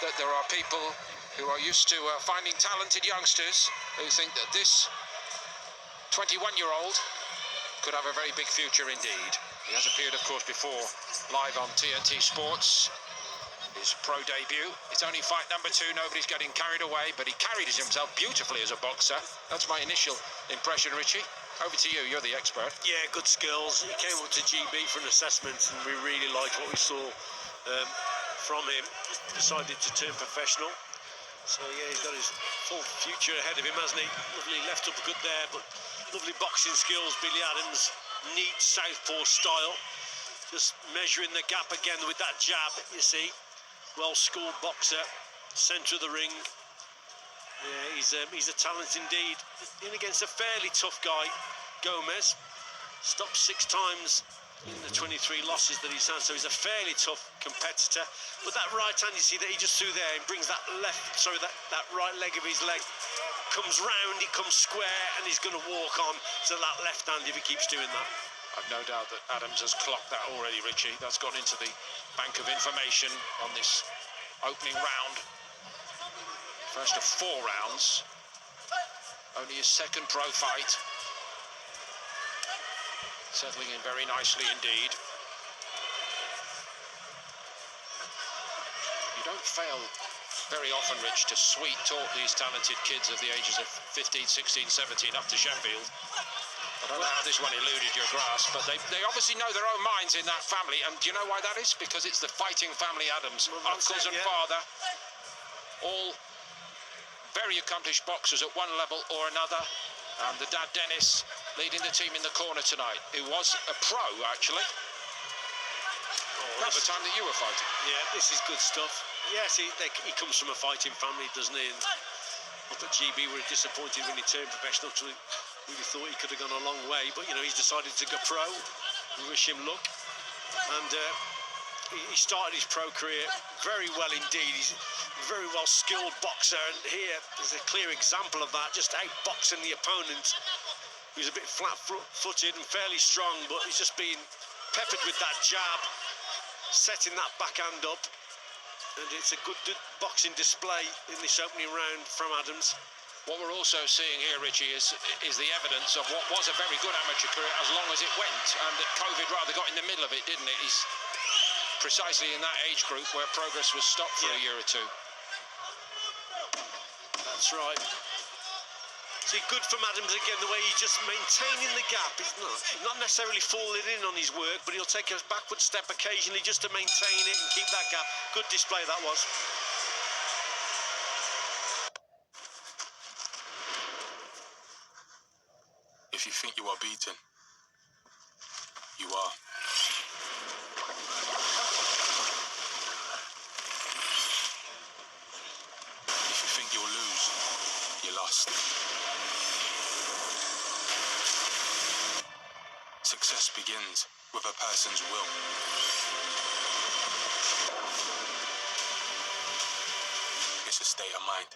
that there are people who are used to finding talented youngsters who think that this 21-year-old could have a very big future indeed. He has appeared, of course, before live on TNT Sports. His pro debut. It's only fight number 2. Nobody's getting carried away, but he carried himself beautifully as a boxer. That's my initial impression, Richie. Over to you. You're the expert. Yeah, good skills. He came up to GB for an assessment, and we really liked what we saw from him. Decided to turn professional. So yeah, he's got his full future ahead of him, hasn't he? Lovely left uppercut there, but lovely boxing skills. Billy Adams, neat southpaw style. Just measuring the gap again with that jab, you see. Well-schooled boxer, centre of the ring. Yeah, he's a talent indeed. In against a fairly tough guy, Gomez. Stopped 6 times in the 23 losses that he's had, so he's a fairly tough competitor. But that right hand, you see that he just threw there and brings that that right leg of his leg comes round, he comes square, and he's going to walk on to that left hand if he keeps doing that. I've no doubt that Adams has clocked that already, Richie. That's gone into the bank of information on this opening round. First of 4 rounds. Only his second pro fight. Settling in very nicely indeed. You don't fail very often, Rich, to sweet talk these talented kids of the ages of 15, 16, 17 up to Sheffield. I don't know how this one eluded your grasp, but they obviously know their own minds in that family. And do you know why that is? Because it's the fighting family Adams. Well, uncles and father, all very accomplished boxers at one level or another. And the dad, Dennis, leading the team in the corner tonight, who was a pro, actually. About the time that you were fighting. Yeah, this is good stuff. Yes, he comes from a fighting family, doesn't he? And I thought GB were disappointed when he turned professional. Really thought he could have gone a long way, but you know, he's decided to go pro. We wish him luck. And he started his pro career very well indeed. He's a very well skilled boxer, and here is a clear example of that, just outboxing the opponent, who's a bit flat-footed and fairly strong, but he's just been peppered with that jab, setting that backhand up, and it's a good boxing display in this opening round from Adams. What we're also seeing here, Richie, is the evidence of what was a very good amateur career as long as it went, and that COVID rather got in the middle of it, didn't it? He's precisely in that age group where progress was stopped for a year or 2. That's right. See, good from Adams again, the way he's just maintaining the gap. He's not necessarily falling in on his work, but he'll take a backward step occasionally just to maintain it and keep that gap. Good display that was. If you think you are beaten, you are. If you think you'll lose, you lost. Success begins with a person's will. It's a state of mind.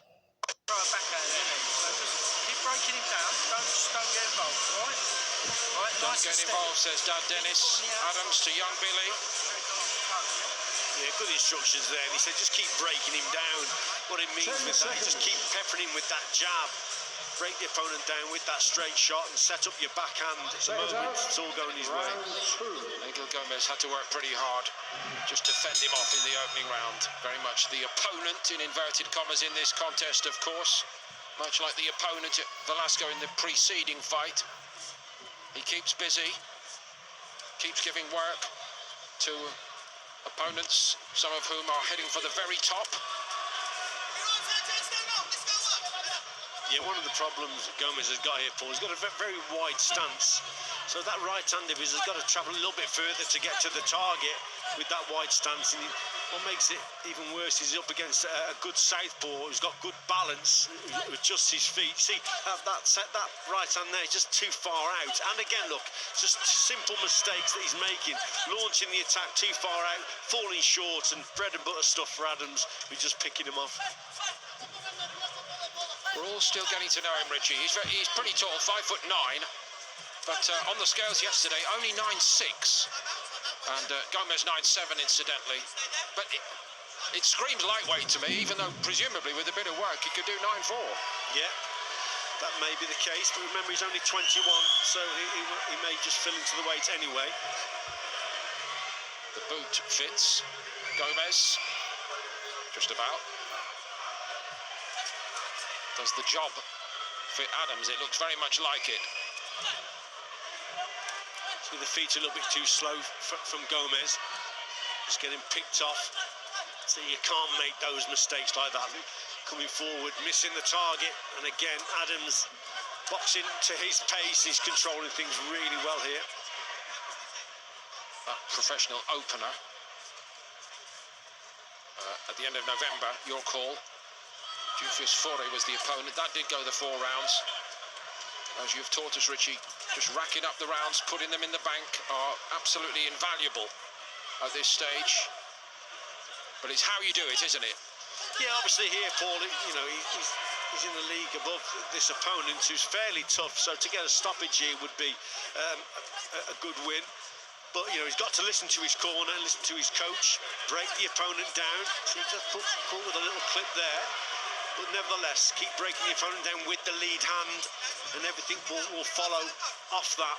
Throw it back at him, so just keep breaking him down, don't get involved, alright? Right, Don't get involved, says Dad Dennis. Adams to young Billy. Yeah, good instructions there, and he said just keep breaking him down. What it means with that is just keep peppering him with that jab. Break the opponent down with that straight shot and set up your backhand at the moment. It's all going his way. Engel Gomez had to work pretty hard just to fend him off in the opening round. Very much the opponent, in inverted commas, in this contest, of course. Much like the opponent at Velasco in the preceding fight. He keeps busy, keeps giving work to opponents, some of whom are heading for the very top. Yeah, one of the problems Gomez has got here, Paul, he's got a very wide stance. So that right hand of his has got to travel a little bit further to get to the target with that wide stance. And what makes it even worse is he's up against a good southpaw who's got good balance, who adjusts his feet. See, that right hand there is just too far out. And again, look, just simple mistakes that he's making. Launching the attack too far out, falling short, and bread and butter stuff for Adams, who's just picking him off. We're all still getting to know him, Richie. He's pretty tall, 5'9", but on the scales yesterday, only 9'6", and Gomez 9'7", incidentally. But It screams lightweight to me, even though presumably with a bit of work he could do 9-4. Yeah, that may be the case, but remember he's only 21, so he may just fill into the weight anyway. The boot fits Gomez, just about. Does the job fit Adams? It looks very much like it. See, the feet a little bit too slow from Gomez. Just getting picked off. So you can't make those mistakes like that. Coming forward, missing the target, and again, Adams boxing to his pace. He's controlling things really well here. That professional opener at the end of November, your call. Jufius Fore was the opponent. That did go the 4 rounds. As you've taught us, Richie, just racking up the rounds, putting them in the bank are absolutely invaluable at this stage. But it's how you do it, isn't it? Yeah, obviously here, Paul, you know, he's in the league above this opponent who's fairly tough, so to get a stoppage here would be a good win. But, you know, he's got to listen to his corner, listen to his coach, break the opponent down. So he just put with a little clip there. But nevertheless, keep breaking the opponent down with the lead hand, and everything will follow off that.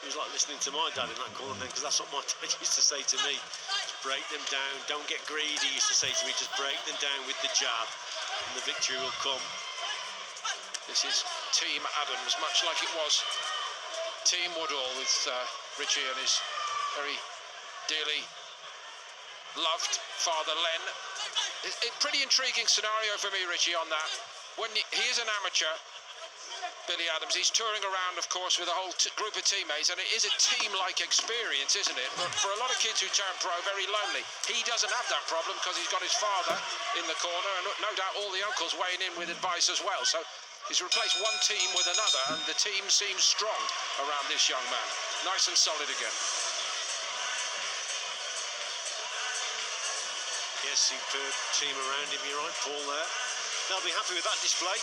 It was like listening to my dad in that corner then, because that's what my dad used to say to me. Just break them down, don't get greedy, he used to say to me, just break them down with the jab, and the victory will come. This is Team Adams, much like it was Team Woodall with Richie and his very dearly loved father Len. It's a pretty intriguing scenario for me, Richie, on that. When he is an amateur, Billy Adams, he's touring around, of course, with a whole group of teammates, and it is a team-like experience, isn't it? But for a lot of kids who turn pro, very lonely. He doesn't have that problem because he's got his father in the corner, and no doubt all the uncles weighing in with advice as well. So he's replaced one team with another, and the team seems strong around this young man. Nice and solid again. Yes, superb team around him, you're right, Paul, there. They'll be happy with that display.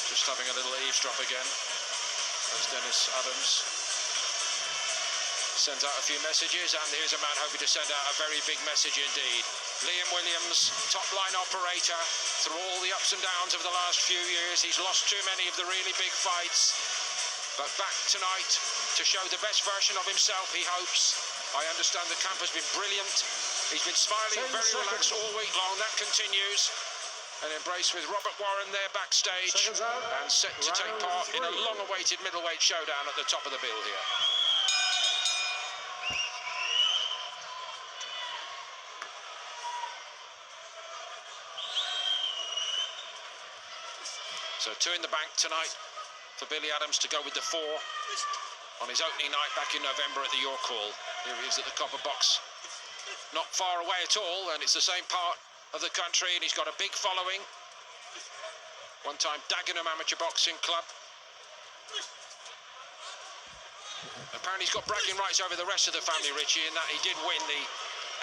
Just having a little eavesdrop again as Dennis Adams sends out a few messages, and here's a man hoping to send out a very big message indeed. Liam Williams, top line operator, through all the ups and downs of the last few years. He's lost too many of the really big fights, but back tonight to show the best version of himself, he hopes. I understand the camp has been brilliant. He's been smiling, very relaxed all week long. That continues. An embrace with Robert Warren there backstage, and set to take part in a long-awaited middleweight showdown at the top of the bill here. So 2 in the bank tonight for Billy Adams to go with the 4 on his opening night back in November at the York Hall. Here he is at the Copper Box. Not far away at all, and it's the same part of the country, and he's got a big following. One-time Dagenham Amateur Boxing Club. Apparently he's got bragging rights over the rest of the family, Richie, in that he did win the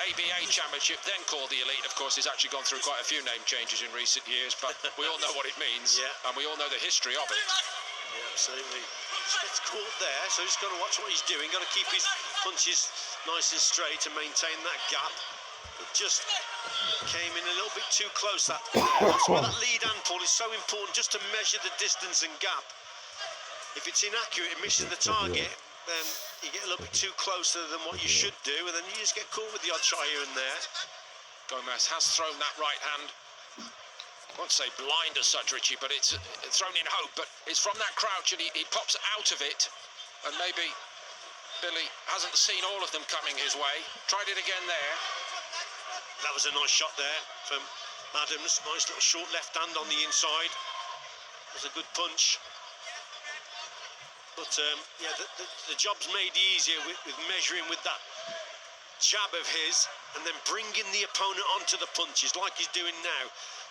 ABA Championship, then called the Elite. Of course, he's actually gone through quite a few name changes in recent years, but we all know what it means, yeah. And we all know the history of it. Yeah, absolutely. Just gets caught there, so he's got to watch what he's doing, got to keep his punches nice and straight and maintain that gap. It just came in a little bit too close. That's why that lead hand pull is so important, just to measure the distance and gap. If it's inaccurate, it misses the target, then you get a little bit too closer than what you should do, and then you just get caught with the odd shot here and there. Gomez has thrown that right hand. I won't say blind as such, Richie, but it's thrown in hope. But it's from that crouch, and he pops out of it, and maybe Billy hasn't seen all of them coming his way. Tried it again there. That was a nice shot there from Adams. Nice little short left hand on the inside. It was a good punch. But yeah, the job's made easier with measuring with that jab of his, and then bringing the opponent onto the punches like he's doing now.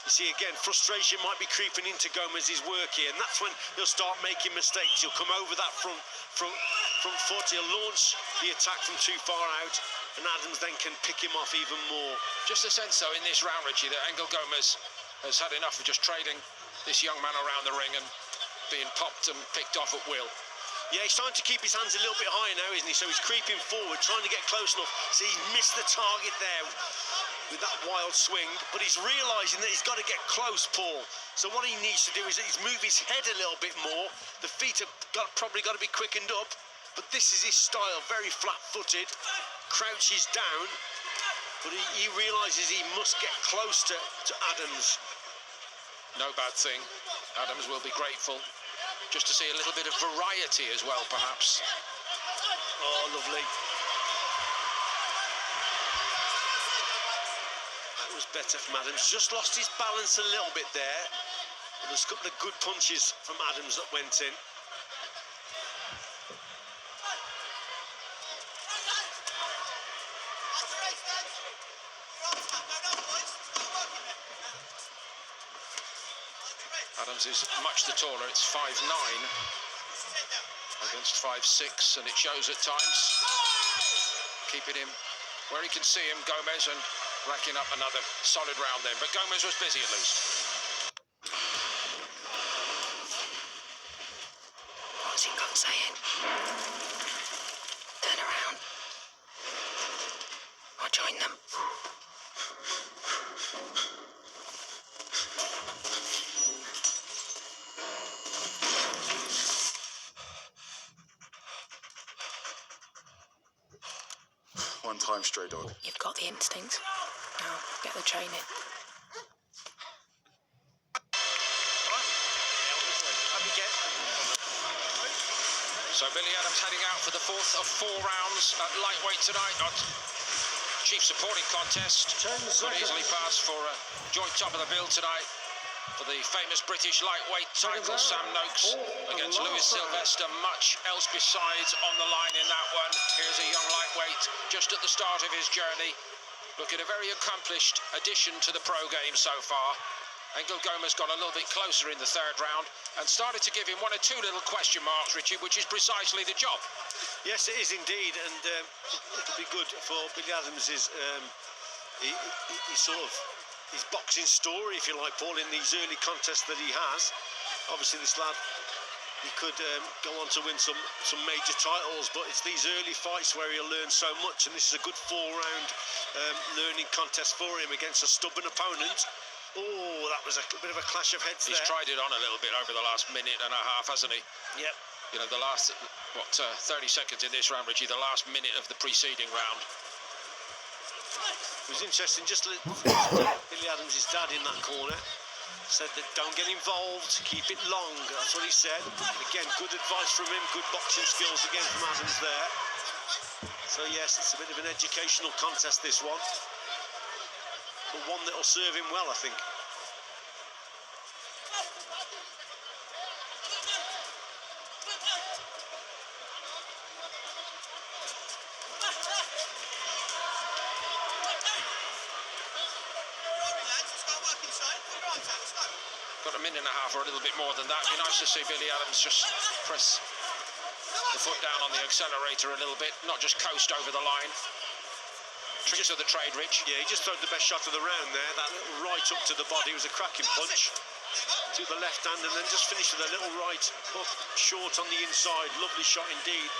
You see, again, frustration might be creeping into Gomez's work here, and that's when he'll start making mistakes. He'll come over that front foot, he'll launch the attack from too far out, and Adams then can pick him off even more. Just a sense, though, in this round, Richie, that Engel Gomez has had enough of just trailing this young man around the ring and being popped and picked off at will. Yeah, he's trying to keep his hands a little bit higher now, isn't he? So he's creeping forward, trying to get close enough. See, he missed the target there with that wild swing, but he's realising that he's got to get close, Paul. So what he needs to do is move his head a little bit more. The feet have probably got to be quickened up, but this is his style, very flat-footed, crouches down, but he realises he must get close to Adams. No bad thing. Adams will be grateful just to see a little bit of variety as well, perhaps. Oh, lovely. That was better from Adams. Just lost his balance a little bit there. But there's a couple of good punches from Adams that went in. Adams is much the taller. It's 5'9" against 5'6", and it shows at times. Keeping him where he can see him, Gomez, and racking up another solid round then. But Gomez was busy at least. What's he got saying? Turn around. I'll join them. One time, stray dog. You've got the instinct. Now, get the training. So Billy Adams heading out for the fourth of 4 rounds at lightweight tonight. Not chief supporting contest. Could easily pass for a joint top of the bill tonight for the famous British lightweight title. Sam Noakes against Lewis Sylvester. Much else besides on the line in that one. Here's a young lightweight just at the start of his journey. Looking a very accomplished addition to the pro game so far. Engel Gomez got a little bit closer in the 3rd round and started to give him 1 or 2 little question marks, Richie, which is precisely the job. Yes, it is indeed, and it'll be good for Billy Adams' his boxing story, if you like, Paul, in these early contests that he has. Obviously, this lad, he could go on to win some major titles, but it's these early fights where he'll learn so much, and this is a good 4-round learning contest for him against a stubborn opponent. Oh, that was a bit of a clash of heads there. He's tried it on a little bit over the last minute and a half, hasn't he? Yep. You know, the last, 30 seconds in this round, Richie, the last minute of the preceding round. It was interesting, just Billy Adams' dad in that corner said that don't get involved, keep it long. That's what he said. Again, good advice from him, good boxing skills again from Adams there. So yes, it's a bit of an educational contest, this one. But one that'll serve him well, I think. Got a minute and a half or a little bit more than that. It'd be nice to see Billy Adams just press the foot down on the accelerator a little bit, not just coast over the line. Tricks of the trade, Rich. Yeah, he just threw the best shot of the round there. That little right up to the body was a cracking punch to the left hand, and then just finished with a little right hook short on the inside. Lovely shot indeed.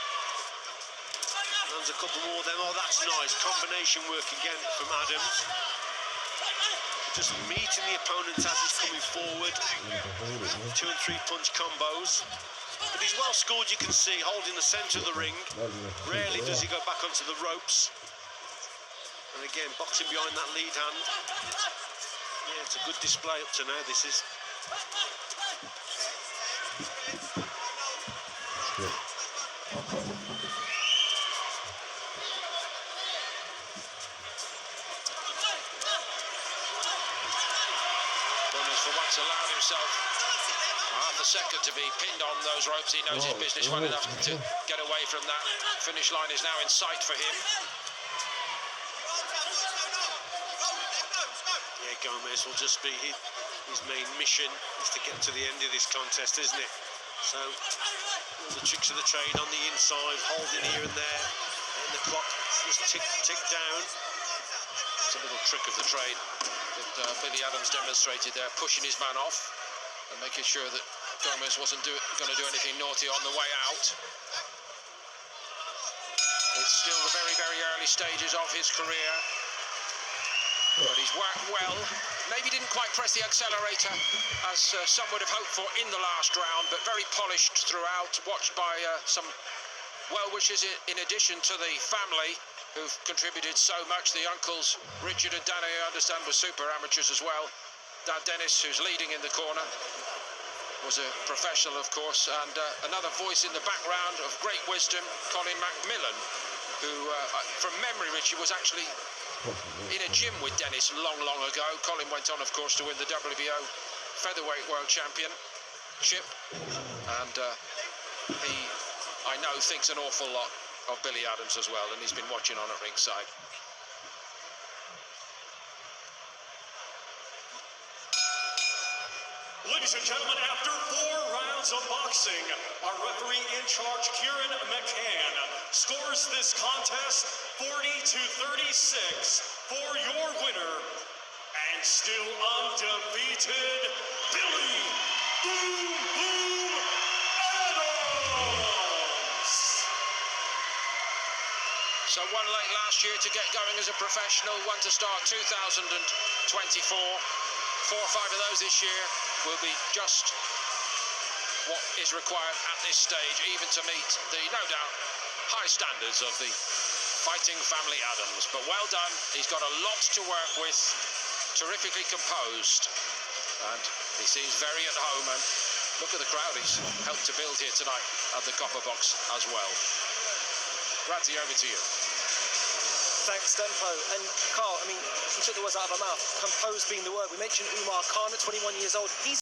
Lands a couple more then. Oh, that's nice. Combination work again from Adams. Just meeting the opponent as he's coming forward. 2 and 3 punch combos. But he's well scored, you can see, holding the centre of the ring. Rarely does he go back onto the ropes. And again, boxing behind that lead hand. Yeah, it's a good display up to now, this is. Gomez for once allowed himself half a second to be pinned on those ropes. He knows his business well enough to get away from that. Finish line is now in sight for him. Gomez will just be his main mission is to get to the end of this contest, isn't it? So all the tricks of the trade on the inside, holding here and there, and the clock just tick down. It's a little trick of the trade that Billy Adams demonstrated there, pushing his man off and making sure that Gomez wasn't going to do anything naughty on the way out. It's still the very, very early stages of his career, but he's worked well. Maybe didn't quite press the accelerator as some would have hoped for in the last round, but very polished throughout, watched by some well-wishers in addition to the family who've contributed so much. The uncles, Richard and Danny, I understand, were super amateurs as well. Dad Dennis, who's leading in the corner, was a professional, of course, and another voice in the background of great wisdom, Colin Macmillan, who, from memory, Richie, was actually in a gym with Dennis long ago. Colin went on, of course, to win the WBO Featherweight World Championship, and he, I know, thinks an awful lot of Billy Adams as well, and he's been watching on at ringside. Ladies and gentlemen, after 4 rounds of boxing, our referee in charge, Kieran McCann, scores this contest 40-36 for your winner, and still undefeated, Billy Boom Boom Adams. So one late last year to get going as a professional, one to start 2024. 4 or 5 of those this year will be just what is required at this stage, even to meet the, no doubt, high standards of the fighting family Adams. But well done, he's got a lot to work with, terrifically composed, and he seems very at home, and look at the crowd he's helped to build here tonight at the Copper Box as well. Radzi, over to you. Thanks, Dempo. And Carl, I mean, you took the words out of our mouth. Composed being the word. We mentioned Umar Khan at 21 years old. He's